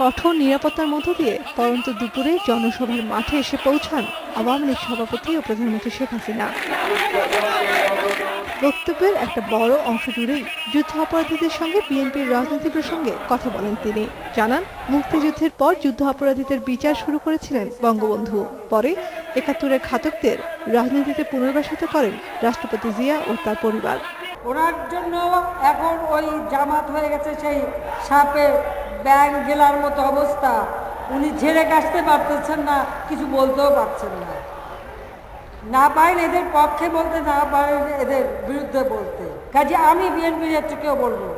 কঠোর নিরাপত্তার মধ্য দিয়ে পরন্ত দুপুরে জনসভার মাঠে এসে পৌঁছান আওয়ামী লীগ সভাপতি ও প্রধানমন্ত্রী শেখ হাসিনা। বক্তব্যের একটা বড় অংশ জুড়েই যুদ্ধ অপরাধীদের সঙ্গে বিএনপির রাজনীতি প্রসঙ্গে কথা বলেন তিনি। জানান, মুক্তিযুদ্ধের পর যুদ্ধ অপরাধীদের বিচার শুরু করেছিলেন বঙ্গবন্ধু। পরে ৭১-এর ঘাতকদের রাজনীতিতে পুনর্বাসিত করেন রাষ্ট্রপতি জিয়া ও তার পরিবার। ওনার জন্য এখন ওই জামাত হয়ে গেছে সেই সাপের ব্যাং গেলার মতো অবস্থা। উনি ঝেড়ে কাটতে পারতেছেন না, কিছু বলতেও পারছেন না। না পারেন এদের পক্ষে বলতে, না পারেন এদের বিরুদ্ধে বলতে। কাজে আমি বিএনপি নেতৃত্বকেও বলবো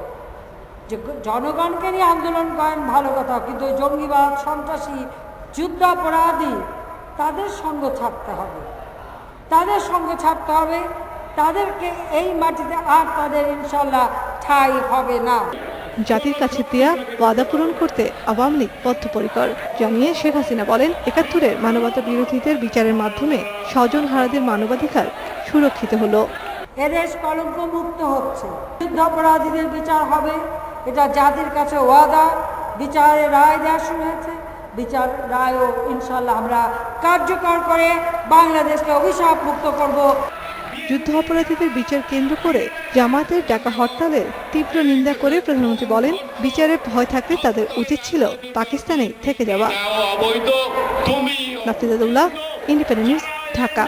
যে জনগণকে নিয়ে আন্দোলন করেন ভালো কথা, কিন্তু জঙ্গিবাদ, সন্ত্রাসী, যুদ্ধাপরাধী তাদের সঙ্গ ছাড়তে হবে, তাদের সঙ্গ ছাড়তে হবে। তাদেরকে এই মাটিতে আর তাদের ইনশাল্লাহ ঠাঁই হবে না। জাতির কাছে দেয়া ওয়াদা পূরণ করতে আওয়ামী লীগ বদ্ধপরিকর জানিয়ে শেখ হাসিনা বলেন, ৭১-এর মানবতা বিরোধীদের বিচারের মাধ্যমে স্বজনহারাদের মানবাধিকার সুরক্ষিত হলো। এদেশ কলঙ্ক মুক্ত হচ্ছে, যুদ্ধাপরাধীদের বিচার হবে, এটা জাতির কাছে ওয়াদা। বিচারের রায় দেওয়া শুরু হয়েছে, বিচার রায়ও ইনশাল্লাহ আমরা কার্যকর করে বাংলাদেশকে অভিশাপ মুক্ত করব। যুদ্ধ অপরাধীদের বিচার কেন্দ্র করে জামাতের ডাকা হরতালের তীব্র নিন্দা করে প্রধানমন্ত্রী বলেন, বিচারের ভয় থাকলে তাদের উচিত ছিল পাকিস্তানে থেকে যাওয়া। নাফিজাতুল্লাহ, ইন্ডিপেন্ডেন্ট নিউজ, ঢাকা।